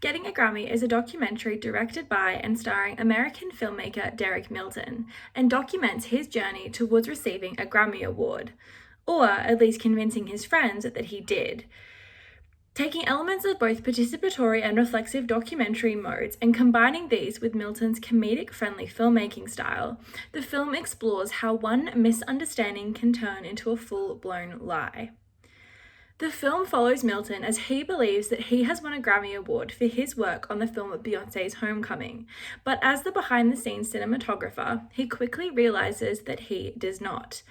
Getting a Grammy is a documentary directed by and starring American filmmaker Derek Milton, and documents his journey towards receiving a Grammy Award, or at least convincing his friends that he did. Taking elements of both participatory and reflexive documentary modes and combining these with Milton's comedic-friendly filmmaking style, the film explores how one misunderstanding can turn into a full-blown lie. The film follows Milton as he believes that he has won a Grammy Award for his work on the film Beyoncé's Homecoming, but as the behind-the-scenes cinematographer, he quickly realizes that he does not.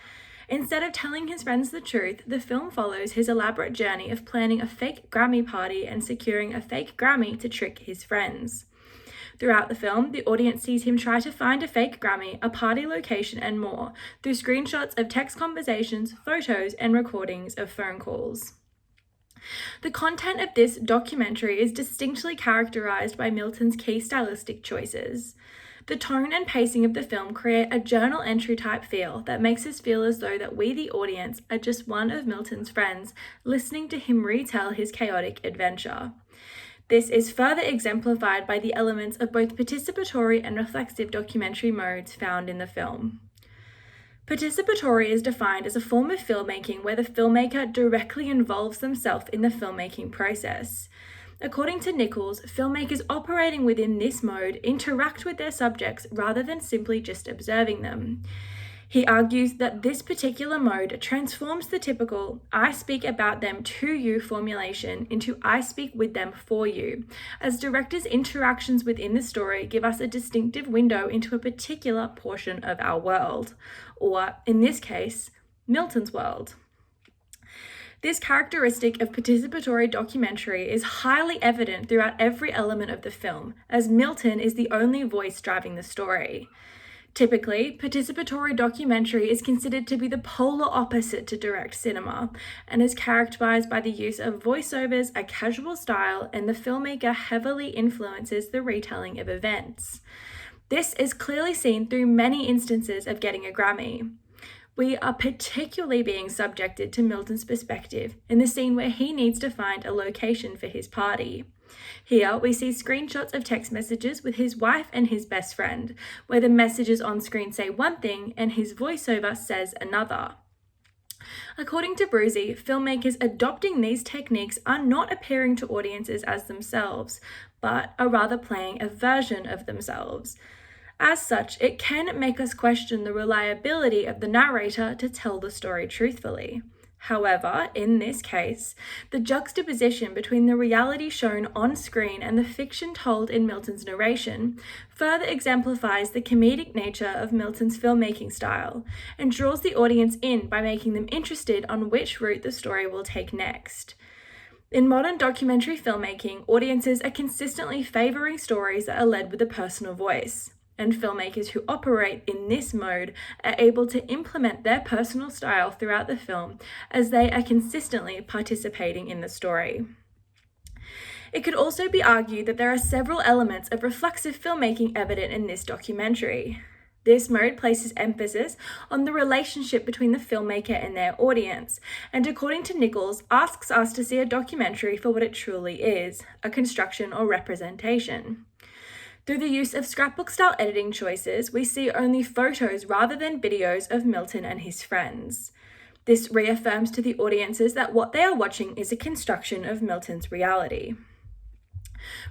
Instead of telling his friends the truth, the film follows his elaborate journey of planning a fake Grammy party and securing a fake Grammy to trick his friends. Throughout the film, the audience sees him try to find a fake Grammy, a party location, and more, through screenshots of text conversations, photos, and recordings of phone calls. The content of this documentary is distinctly characterized by Milton's key stylistic choices. The tone and pacing of the film create a journal entry type feel that makes us feel as though that we, the audience, are just one of Milton's friends listening to him retell his chaotic adventure. This is further exemplified by the elements of both participatory and reflexive documentary modes found in the film. Participatory is defined as a form of filmmaking where the filmmaker directly involves themselves in the filmmaking process. According to Nichols, filmmakers operating within this mode interact with their subjects rather than simply just observing them. He argues that this particular mode transforms the typical I speak about them to you formulation into I speak with them for you, as directors' interactions within the story give us a distinctive window into a particular portion of our world, or in this case, Milton's world. This characteristic of participatory documentary is highly evident throughout every element of the film, as Milton is the only voice driving the story. Typically, participatory documentary is considered to be the polar opposite to direct cinema, and is characterized by the use of voiceovers, a casual style, and the filmmaker heavily influences the retelling of events. This is clearly seen through many instances of getting a Grammy. We are particularly being subjected to Milton's perspective in the scene where he needs to find a location for his party. Here, we see screenshots of text messages with his wife and his best friend, where the messages on screen say one thing and his voiceover says another. According to Brucey, filmmakers adopting these techniques are not appearing to audiences as themselves, but are rather playing a version of themselves. As such, it can make us question the reliability of the narrator to tell the story truthfully. However, in this case, the juxtaposition between the reality shown on screen and the fiction told in Milton's narration further exemplifies the comedic nature of Milton's filmmaking style and draws the audience in by making them interested on which route the story will take next. In modern documentary filmmaking, audiences are consistently favoring stories that are led with a personal voice, and filmmakers who operate in this mode are able to implement their personal style throughout the film as they are consistently participating in the story. It could also be argued that there are several elements of reflexive filmmaking evident in this documentary. This mode places emphasis on the relationship between the filmmaker and their audience, and according to Nichols, asks us to see a documentary for what it truly is, a construction or representation. Through the use of scrapbook-style editing choices, we see only photos rather than videos of Milton and his friends. This reaffirms to the audiences that what they are watching is a construction of Milton's reality.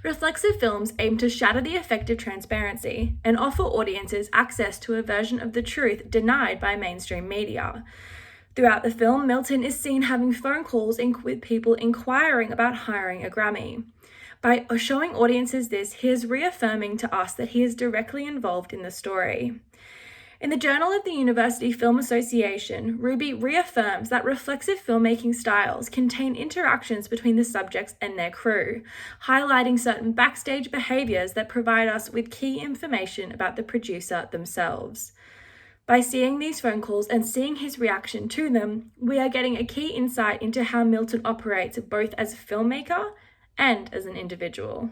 Reflexive films aim to shatter the effect of transparency and offer audiences access to a version of the truth denied by mainstream media. Throughout the film, Milton is seen having phone calls with people inquiring about hiring a Grammy. By showing audiences this, he is reaffirming to us that he is directly involved in the story. In the Journal of the University Film Association, Ruby reaffirms that reflexive filmmaking styles contain interactions between the subjects and their crew, highlighting certain backstage behaviors that provide us with key information about the producer themselves. By seeing these phone calls and seeing his reaction to them, we are getting a key insight into how Milton operates both as a filmmaker and as an individual.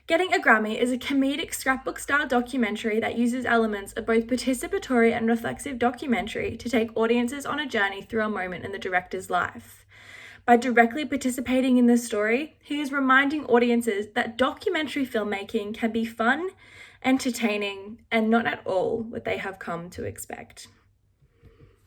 Getting a Grammy is a comedic scrapbook-style documentary that uses elements of both participatory and reflexive documentary to take audiences on a journey through a moment in the director's life. By directly participating in this story, he is reminding audiences that documentary filmmaking can be fun, entertaining, and not at all what they have come to expect.